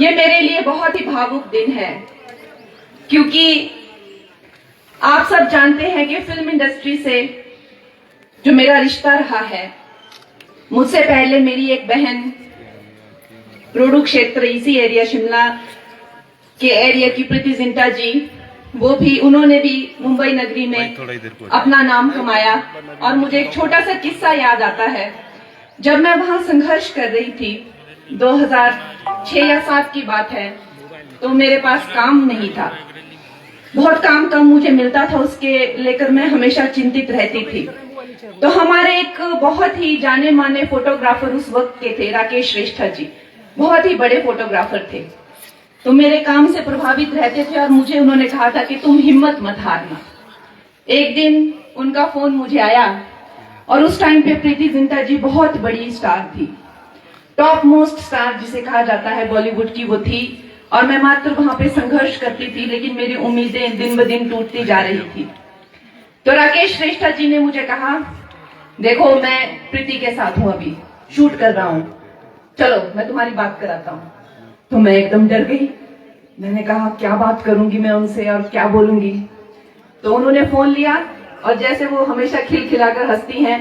ये मेरे लिए बहुत ही भावुक दिन है, क्योंकि आप सब जानते हैं कि फिल्म इंडस्ट्री से जो मेरा रिश्ता रहा है, मुझसे पहले मेरी एक बहन रोडू क्षेत्र, इसी एरिया शिमला के एरिया की प्रीति जिंटा जी, वो भी उन्होंने भी मुंबई नगरी में अपना नाम कमाया। और मुझे एक छोटा सा किस्सा याद आता है। जब मैं वहां संघर्ष कर रही थी, 2006 या 7 की बात है, तो मेरे पास काम नहीं था, बहुत काम कम मुझे मिलता था, उसके लेकर मैं हमेशा चिंतित रहती थी। तो हमारे एक बहुत ही जाने माने फोटोग्राफर उस वक्त के थे, राकेश श्रेष्ठा जी, बहुत ही बड़े फोटोग्राफर थे। तो मेरे काम से प्रभावित रहते थे और मुझे उन्होंने कहा था कि तुम हिम्मत मत हारना। एक दिन उनका फोन मुझे आया और उस टाइम पे प्रीति जिंटा जी बहुत बड़ी स्टार थी, टॉप मोस्ट स्टार जिसे कहा जाता है बॉलीवुड की, वो थी। और मैं मात्र वहां पे संघर्ष करती थी, लेकिन मेरी उम्मीदें दिन ब दिन टूटती जा रही थी। तो राकेश श्रेष्ठा जी ने मुझे कहा, देखो मैं प्रीति के साथ हूं, अभी शूट कर रहा हूं, चलो मैं तुम्हारी बात कराता हूं। तो मैं एकदम डर गई। मैंने कहा क्या बात करूंगी मैं उनसे और क्या बोलूंगी। तो उन्होंने फोन लिया और जैसे वो हमेशा खिलखिलाकर हंसती हैं,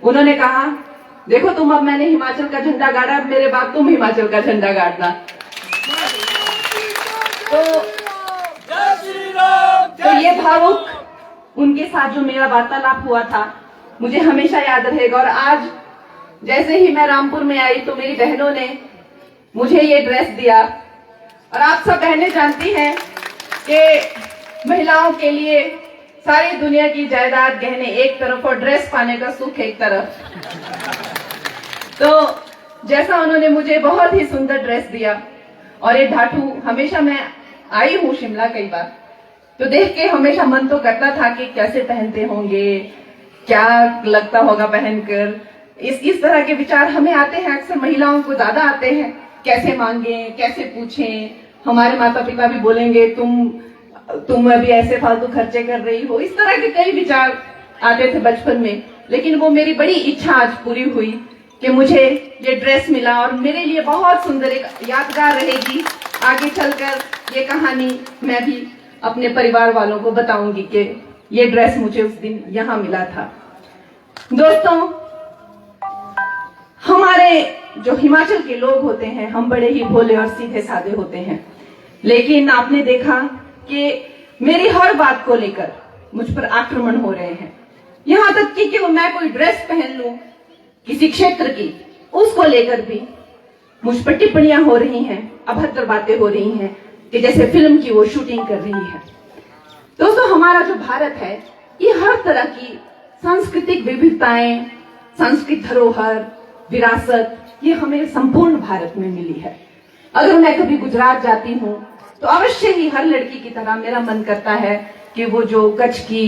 उन्होंने कहा, देखो तुम, अब मैंने हिमाचल का झंडा गाड़ा, अब मेरे बाद तुम हिमाचल का झंडा गाड़ना। तो ये भावुक उनके साथ जो मेरा वार्तालाप हुआ था, मुझे हमेशा याद रहेगा। और आज जैसे ही मैं रामपुर में आई तो मेरी बहनों ने मुझे ये ड्रेस दिया। और आप सब बहनें जानती हैं कि महिलाओं के लिए सारी दुनिया की जायदाद गहने एक तरफ और ड्रेस पाने का सुख एक तरफ। तो जैसा उन्होंने मुझे बहुत ही सुंदर ड्रेस दिया, और ये ढाठू, हमेशा मैं आई हूं शिमला कई बार, तो देख के हमेशा मन तो करता था कि कैसे पहनते होंगे, क्या लगता होगा पहनकर। इस तरह के विचार हमें आते हैं, अक्सर महिलाओं को ज्यादा आते हैं, कैसे मांगे, कैसे पूछें। हमारे माता पिता भी बोलेंगे तुम अभी ऐसे फालतू खर्चे कर रही हो। इस तरह के कई विचार आते थे बचपन में, लेकिन वो मेरी बड़ी इच्छा आज पूरी हुई कि मुझे ये ड्रेस मिला, और मेरे लिए बहुत सुंदर एक यादगार रहेगी। आगे चलकर ये कहानी मैं भी अपने परिवार वालों को बताऊंगी कि ये ड्रेस मुझे उस दिन यहाँ मिला था। दोस्तों, हमारे जो हिमाचल के लोग होते हैं, हम बड़े ही भोले और सीधे साधे होते हैं, लेकिन आपने देखा कि मेरी हर बात को लेकर मुझ पर आक्रमण हो रहे हैं। यहां तक कि मैं कोई ड्रेस पहन लूं किसी क्षेत्र की, उसको लेकर भी मुझ पर टिप्पणियां हो रही हैं, अभद्र बातें हो रही हैं कि जैसे फिल्म की वो शूटिंग कर रही है। दोस्तों, हमारा जो भारत है, ये हर तरह की सांस्कृतिक विविधताएं, सांस्कृतिक धरोहर, विरासत, ये हमें संपूर्ण भारत में मिली है। अगर मैं कभी गुजरात जाती हूँ तो अवश्य ही हर लड़की की तरह मेरा मन करता है कि वो जो कच्छ की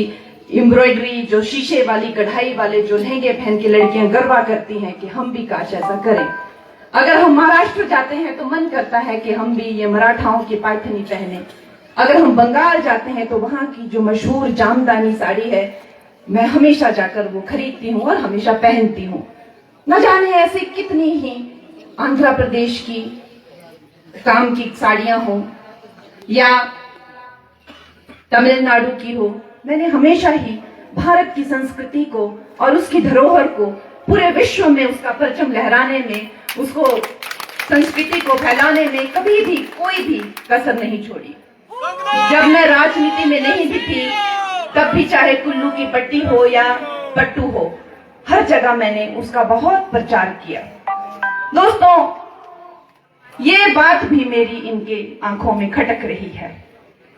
एम्ब्रॉयडरी, जो शीशे वाली कढ़ाई वाले जो लहंगे पहन के लड़कियां गरबा करती हैं कि हम भी काश ऐसा करें। अगर हम महाराष्ट्र जाते हैं तो मन करता है कि हम भी ये मराठाओं की पैठनी पहने। अगर हम बंगाल जाते हैं तो वहां की जो मशहूर जामदानी साड़ी है, मैं हमेशा जाकर वो खरीदती हूँ और हमेशा पहनती हूँ। न जाने ऐसे कितनी ही आंध्र प्रदेश की काम की साड़ियां हो या तमिलनाडु की हो, मैंने हमेशा ही भारत की संस्कृति को और उसकी धरोहर को पूरे विश्व में उसका परचम लहराने में, उसको संस्कृति को फैलाने में कभी भी कोई भी कसर नहीं छोड़ी। जब मैं राजनीति में नहीं भी थी, तब भी चाहे कुल्लू की पट्टी हो या पट्टू हो, हर जगह मैंने उसका बहुत प्रचार किया। दोस्तों, ये बात भी मेरी इनके आंखों में खटक रही है।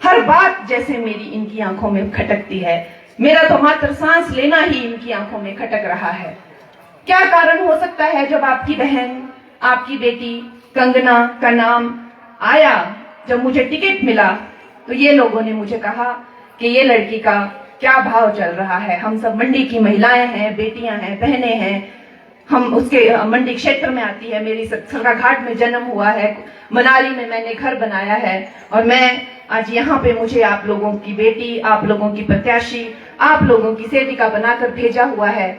हर बात जैसे मेरी इनकी आंखों में खटकती है, मेरा तो मात्र सांस लेना ही इनकी आंखों में खटक रहा है। क्या कारण हो सकता है जब आपकी बहन, आपकी बेटी कंगना का नाम आया, जब मुझे टिकट मिला तो ये लोगों ने मुझे कहा कि ये लड़की का क्या भाव चल रहा है। हम सब मंडी की महिलाएं हैं, बेटियां हैं, बहनें हैं, हम उसके मंडी क्षेत्र में आती है, मेरी सरकाघाट में जन्म हुआ है, मनाली में मैंने घर बनाया है, और मैं आज यहाँ पे मुझे आप लोगों की बेटी, आप लोगों की प्रत्याशी, आप लोगों की सेविका बनाकर भेजा हुआ है।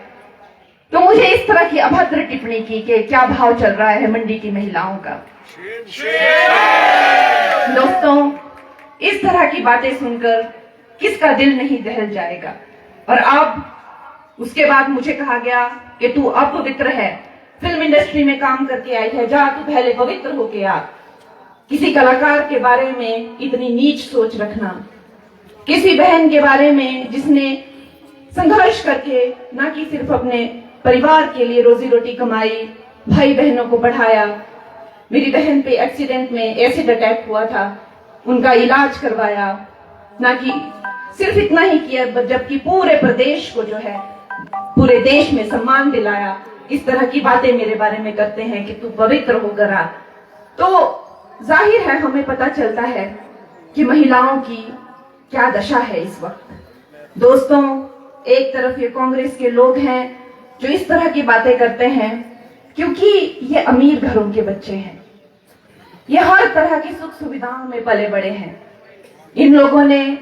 तो मुझे इस तरह की अभद्र टिप्पणी की कि क्या भाव चल रहा है मंडी की महिलाओं का। दोस्तों, इस तरह की बातें सुनकर किसका दिल नहीं दहल जाएगा। और अब उसके बाद मुझे कहा गया कि तू अपवित्र है, फिल्म इंडस्ट्री में काम करके आई है, जा तू पहले पवित्र होके आ। किसी कलाकार के बारे में इतनी नीच सोच रखना, किसी बहन के बारे में जिसने संघर्ष करके ना कि सिर्फ अपने परिवार के लिए रोजी रोटी कमाई, भाई बहनों को पढ़ाया। मेरी बहन पे एक्सीडेंट में एसिड अटैक हुआ था, उनका इलाज करवाया, ना कि सिर्फ इतना ही किया जबकि पूरे प्रदेश को जो है, पूरे देश में सम्मान दिलाया। इस तरह की बातें मेरे बारे में करते हैं कि तू पवित्र होकर आ। तो जाहिर है हमें पता चलता है कि महिलाओं की क्या दशा है इस वक्त। दोस्तों, एक तरफ ये कांग्रेस के लोग हैं जो इस तरह की बातें करते हैं क्योंकि ये अमीर घरों के बच्चे हैं, ये हर तरह की सुख सुविधाओं में पले बड़े हैं। इन लोगों ने,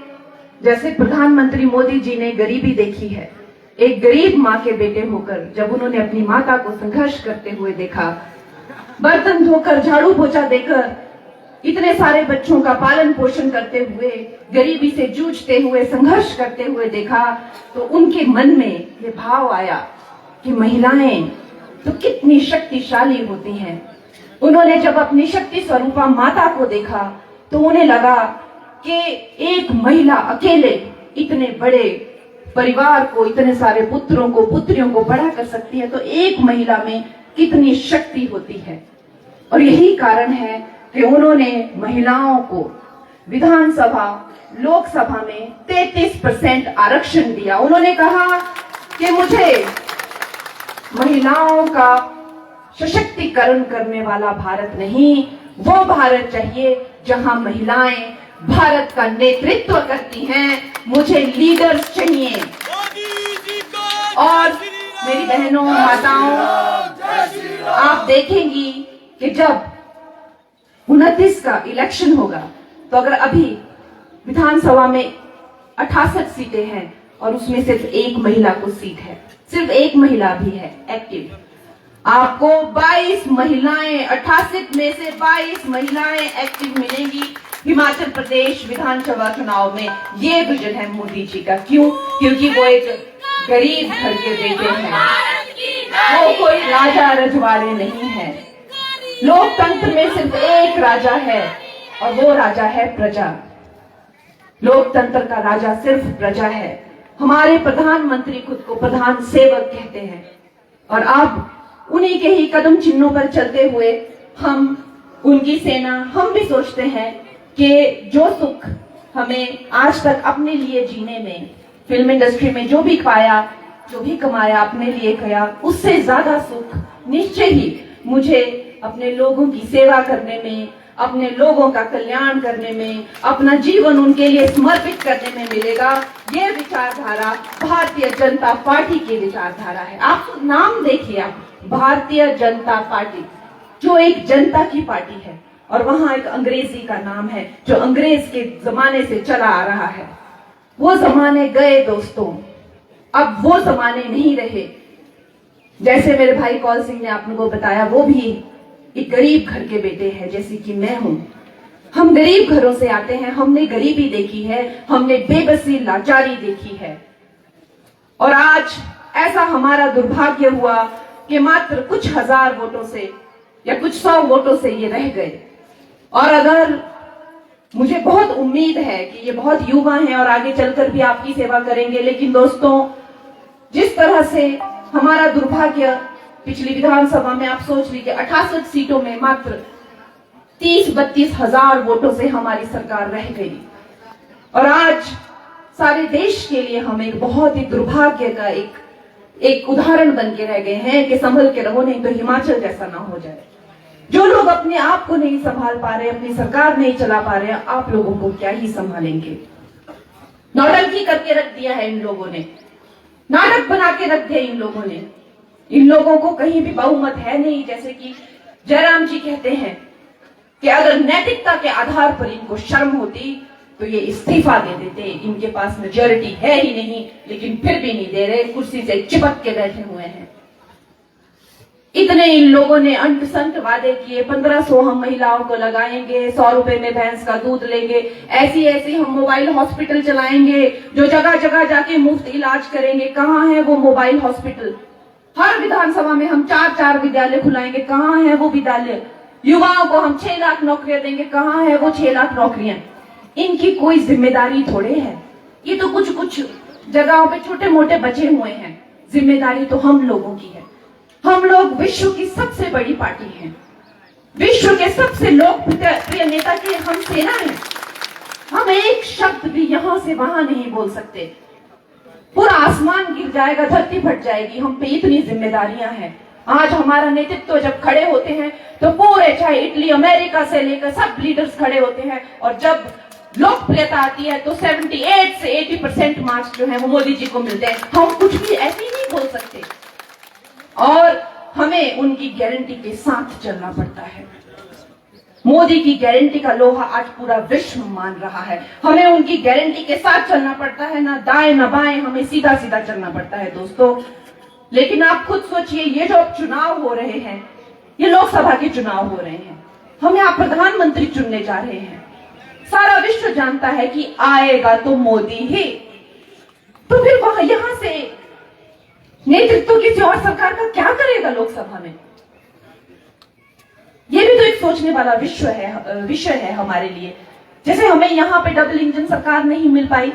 जैसे प्रधानमंत्री मोदी जी ने गरीबी देखी है, एक गरीब माँ के बेटे होकर जब उन्होंने अपनी माता को संघर्ष करते हुए देखा, बर्तन धोकर झाड़ू पोछा देकर इतने सारे बच्चों का पालन पोषण करते हुए, गरीबी से जूझते हुए, संघर्ष करते हुए देखा, तो उनके मन में ये भाव आया कि महिलाएं तो कितनी शक्तिशाली होती हैं। उन्होंने जब अपनी शक्ति स्वरूपा माता को देखा तो उन्हें लगा कि एक महिला अकेले इतने बड़े परिवार को, इतने सारे पुत्रों को, पुत्रियों को बड़ा कर सकती है, तो एक महिला में कितनी शक्ति होती है। और यही कारण है कि उन्होंने महिलाओं को विधानसभा, लोकसभा में 33% आरक्षण दिया। उन्होंने कहा कि मुझे महिलाओं का सशक्तिकरण करने वाला भारत नहीं, वो भारत चाहिए जहां महिलाएं भारत का नेतृत्व करती हैं। मुझे लीडर्स चाहिए। और मेरी बहनों, माताओं, आप देखेंगी कि जब 29 का इलेक्शन होगा तो अगर अभी विधानसभा में 68 सीटें हैं और उसमें सिर्फ एक महिला को सीट है, सिर्फ एक महिला भी है एक्टिव, आपको 22 महिलाएं, 88 में से 22 महिलाएं एक्टिव मिलेंगी हिमाचल प्रदेश विधानसभा चुनाव में। ये विजन है मोदी जी का। क्यों? क्योंकि वो एक गरीब घर के बेटे हैं, वो कोई राजा रजवाड़े नहीं है। लोकतंत्र में सिर्फ एक राजा है और वो राजा है प्रजा। लोकतंत्र का राजा सिर्फ प्रजा है। हमारे प्रधानमंत्री खुद को प्रधान सेवक कहते हैं और अब उन्हीं के ही कदम चिन्हों पर चलते हुए हम उनकी सेना, हम भी सोचते हैं कि जो सुख हमें आज तक अपने लिए जीने में, फिल्म इंडस्ट्री में जो भी पाया, जो भी कमाया, अपने लिए किया, उससे ज्यादा सुख निश्चय ही मुझे अपने लोगों की सेवा करने में, अपने लोगों का कल्याण करने में, अपना जीवन उनके लिए समर्पित करने में मिलेगा। ये विचारधारा भारतीय जनता पार्टी की विचारधारा है। आप नाम देखिए, आप भारतीय जनता पार्टी, जो एक जनता की पार्टी है, और वहां एक अंग्रेजी का नाम है जो अंग्रेज के जमाने से चला आ रहा है। वो जमाने गए दोस्तों, अब वो जमाने नहीं रहे। जैसे मेरे भाई कौल सिंह ने आपको बताया, वो भी एक गरीब घर के बेटे हैं जैसे कि मैं हूं। हम गरीब घरों से आते हैं, हमने गरीबी देखी है, हमने बेबसी, लाचारी देखी है। और आज ऐसा हमारा दुर्भाग्य हुआ कि मात्र कुछ हजार वोटों से या कुछ 100 वोटों से ये रह गए। और अगर मुझे बहुत उम्मीद है कि ये बहुत युवा हैं और आगे चलकर भी आपकी सेवा करेंगे, लेकिन दोस्तों, जिस तरह से हमारा दुर्भाग्य, पिछली विधानसभा में आप सोच लीजिए 68 सीटों में मात्र 30-32 हजार वोटों से हमारी सरकार रह गई। और आज सारे देश के लिए हम एक बहुत ही दुर्भाग्य का एक उदाहरण बन के रह गए हैं कि संभल के रहो, नहीं तो हिमाचल जैसा ना हो जाए। जो लोग अपने आप को नहीं संभाल पा रहे, अपनी सरकार नहीं चला पा रहे, आप लोगों को क्या ही संभालेंगे। नौटंकी करके रख दिया है इन लोगों ने, नाटक बना के रख दिया इन लोगों ने। इन लोगों को कहीं भी बहुमत है नहीं। जैसे कि जयराम जी कहते हैं कि अगर नैतिकता के आधार पर इनको शर्म होती तो ये इस्तीफा दे देते। इनके पास मेजॉरिटी है ही नहीं, लेकिन फिर भी नहीं दे रहे, कुर्सी से चिपक के बैठे हुए हैं। इतने इन लोगों ने अंट संट वादे किए, 1500 हम महिलाओं को लगाएंगे, 100 रुपए में भैंस का दूध लेंगे, ऐसी ऐसी हम मोबाइल हॉस्पिटल चलाएंगे जो जगह जगह जाके मुफ्त इलाज करेंगे। कहाँ है वो मोबाइल हॉस्पिटल? हर विधानसभा में हम 4-4 विद्यालय खुलाएंगे, कहाँ है वो विद्यालय? युवाओं को हम 6 लाख नौकरियां देंगे, कहाँ है वो 6 लाख नौकरियां? इनकी कोई जिम्मेदारी थोड़े है। ये तो कुछ कुछ जगहों पे छोटे मोटे बचे हुए हैं। जिम्मेदारी तो हम लोगों की है। हम लोग विश्व की सबसे बड़ी पार्टी हैं, विश्व के सबसे लोकप्रिय नेता की हम सेना है। हम एक शब्द भी यहां से वहां नहीं बोल सकते, पूरा आसमान गिर जाएगा, धरती फट जाएगी। हम पे इतनी जिम्मेदारियां हैं। आज हमारा नेतृत्व जब खड़े होते हैं तो पूरे, चाहे इटली अमेरिका से लेकर सब लीडर्स खड़े होते हैं, और जब लोकप्रियता आती है तो 78 से 80% मार्क्स जो है वो मोदी जी को मिलते हैं। हम कुछ भी ऐसे ही नहीं बोल सकते, और हमें उनकी गारंटी के साथ चलना पड़ता है। मोदी की गारंटी का लोहा आज पूरा विश्व मान रहा है। हमें उनकी गारंटी के साथ चलना पड़ता है, ना दाएं ना बाएं, हमें सीधा सीधा चलना पड़ता है दोस्तों। लेकिन आप खुद सोचिए, ये जो चुनाव हो रहे हैं, ये लोकसभा के चुनाव हो रहे हैं, हम यहाँ प्रधानमंत्री चुनने जा रहे हैं। सारा विश्व जानता है कि आएगा तो मोदी ही, तो फिर वह यहां से नेतृत्व किसी और सरकार का क्या करेगा लोकसभा में? यह भी तो एक सोचने वाला विषय है हमारे लिए। जैसे हमें यहाँ पे डबल इंजन सरकार नहीं मिल पाई,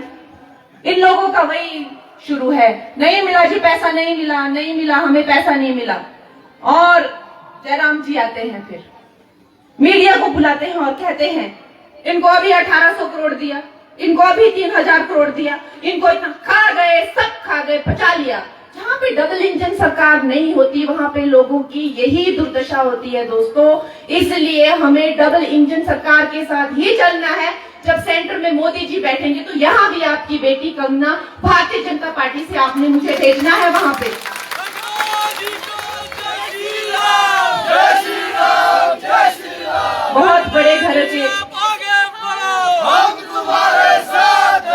इन लोगों का वही शुरू है, नहीं मिला जी, पैसा नहीं मिला, नहीं मिला, हमें पैसा नहीं मिला। और जयराम जी आते हैं, फिर मीडिया को बुलाते हैं और कहते हैं इनको अभी 1800 करोड़ दिया, इनको अभी 3000 करोड़ दिया, इनको इतना खा गए, सब खा गए, पचा लिया। जहां पे डबल इंजन सरकार नहीं होती वहां पे लोगों की यही दुर्दशा होती है दोस्तों। इसलिए हमें डबल इंजन सरकार के साथ ही चलना है। जब सेंटर में मोदी जी बैठेंगे तो यहाँ भी आपकी बेटी कंगना भारतीय जनता पार्टी से आपने मुझे भेजना है वहां पे। बहुत बड़े घर के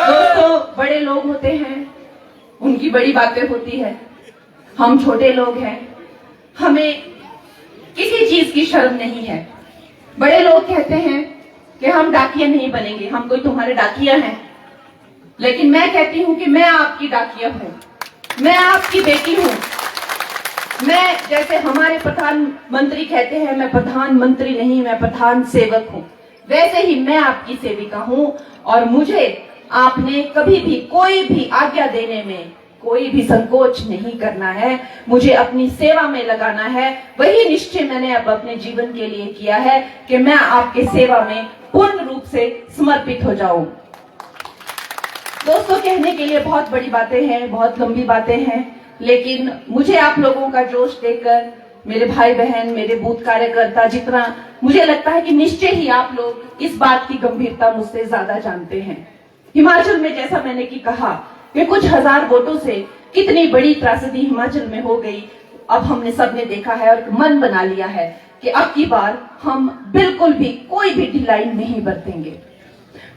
दोस्तों, बड़े लोग होते हैं, उनकी बड़ी बातें होती है। हम छोटे लोग हैं, हमें किसी चीज की शर्म नहीं है। बड़े लोग कहते हैं कि हम डाकिया नहीं बनेंगे, हम कोई तुम्हारे डाकिया हैं, लेकिन मैं कहती हूं कि मैं आपकी डाकिया हूं, मैं आपकी बेटी हूं। मैं, जैसे हमारे प्रधानमंत्री कहते हैं, मैं प्रधानमंत्री नहीं, मैं प्रधान सेवक हूं, वैसे ही मैं आपकी सेविका हूं। और मुझे आपने कभी भी कोई भी आज्ञा देने में कोई भी संकोच नहीं करना है, मुझे अपनी सेवा में लगाना है। वही निश्चय मैंने अब अपने जीवन के लिए किया है कि मैं आपके सेवा में पूर्ण रूप से समर्पित हो जाऊं। दोस्तों, कहने के लिए बहुत बड़ी बातें हैं, बहुत लंबी बातें हैं, लेकिन मुझे आप लोगों का जोश देखकर, मेरे भाई बहन, मेरे बूथ कार्यकर्ता, जितना मुझे लगता है कि निश्चय ही आप लोग इस बात की गंभीरता मुझसे ज्यादा जानते हैं। हिमाचल में, जैसा मैंने की कहा कि कुछ हजार वोटों से कितनी बड़ी त्रासदी हिमाचल में हो गई, अब हमने सबने देखा है और मन बना लिया है कि अब की बार हम बिल्कुल भी कोई भी ढिलाई नहीं बरतेंगे।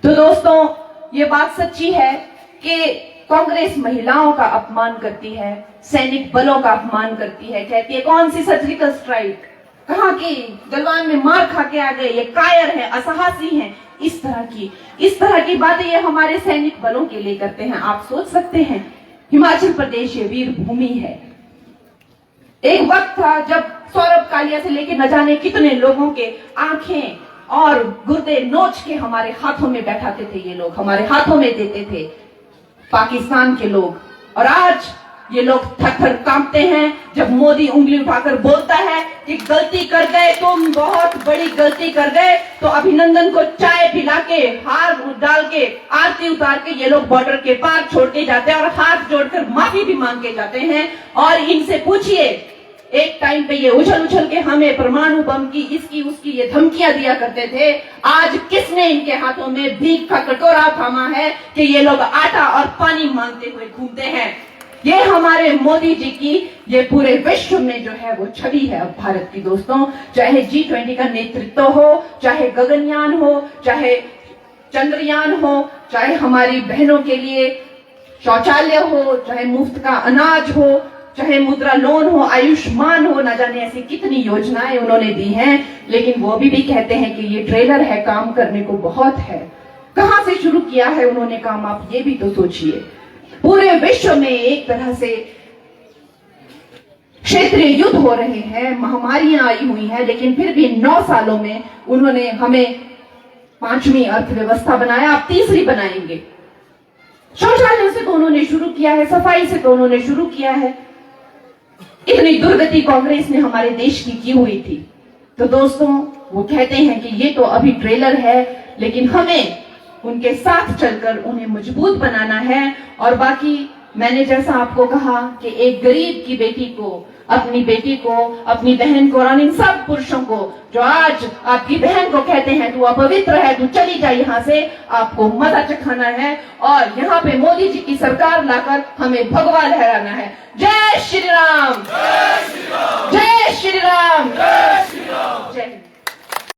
तो दोस्तों, ये बात सच्ची है कि कांग्रेस महिलाओं का अपमान करती है, सैनिक बलों का अपमान करती है, कहती है कौन सी सर्जिकल स्ट्राइक, कहाँ की, गलवान में मार खा के आ गए, ये कायर है, असहासी हैं। इस तरह की बातें ये हमारे सैनिक बलों के लिए करते हैं। आप सोच सकते हैं, हिमाचल प्रदेश ये वीर भूमि है। एक वक्त था जब सौरभ कालिया से लेकर न जाने कितने लोगों के आंखें और गुर्दे नोच के हमारे हाथों में बैठाते थे, ये लोग हमारे हाथों में देते थे, पाकिस्तान के लोग। और आज ये लोग थर थर कांपते हैं जब मोदी उंगली उठाकर बोलता है कि गलती कर गए तुम, बहुत बड़ी गलती कर गए। तो अभिनंदन को चाय पिला के, हार डाल के, आरती उतार के ये लोग बॉर्डर के पार छोड़ के जाते हैं और हाथ जोड़कर माफी भी मांग के जाते हैं। और इनसे पूछिए, एक टाइम पे ये उछल उछल के हमें परमाणु बम की, इसकी उसकी ये धमकियां दिया करते थे। आज किसने इनके हाथों में भीख का कटोरा थामा है कि ये लोग आटा और पानी मांगते हुए घूमते हैं। ये हमारे मोदी जी की ये पूरे विश्व में जो है वो छवि है अब भारत की। दोस्तों, चाहे G20 का नेतृत्व हो, चाहे गगनयान हो, चाहे चंद्रयान हो, चाहे हमारी बहनों के लिए शौचालय हो, चाहे मुफ्त का अनाज हो, चाहे मुद्रा लोन हो, आयुष्मान हो, ना जाने ऐसी कितनी योजनाएं उन्होंने दी हैं, लेकिन वो भी कहते हैं कि ये ट्रेलर है, काम करने को बहुत है। कहां से शुरू किया है उन्होंने काम, आप ये भी तो सोचिए। पूरे विश्व में एक तरह से क्षेत्रीय युद्ध हो रहे हैं, महामारियां आई हुई हैं, लेकिन फिर भी 9 सालों में उन्होंने हमें 5वीं अर्थव्यवस्था बनाया, आप तीसरी बनाएंगे। शौचालय से तो उन्होंने शुरू किया है, सफाई से तो उन्होंने शुरू किया है। इतनी दुर्गति कांग्रेस ने हमारे देश की हुई थी। तो दोस्तों, वो कहते हैं कि ये तो अभी ट्रेलर है, लेकिन हमें उनके साथ चलकर उन्हें मजबूत बनाना है। और बाकी मैंने जैसा आपको कहा कि एक गरीब की बेटी को, अपनी बेटी को, अपनी बहन को और इन सब पुरुषों को जो आज आपकी बहन को कहते हैं तू अपवित्र है, तू चली जा यहाँ से, आपको मजा चखाना है और यहाँ पे मोदी जी की सरकार लाकर हमें भगवा लहराना है। जय श्री राम, जय श्री राम, जय श्री राम, जय।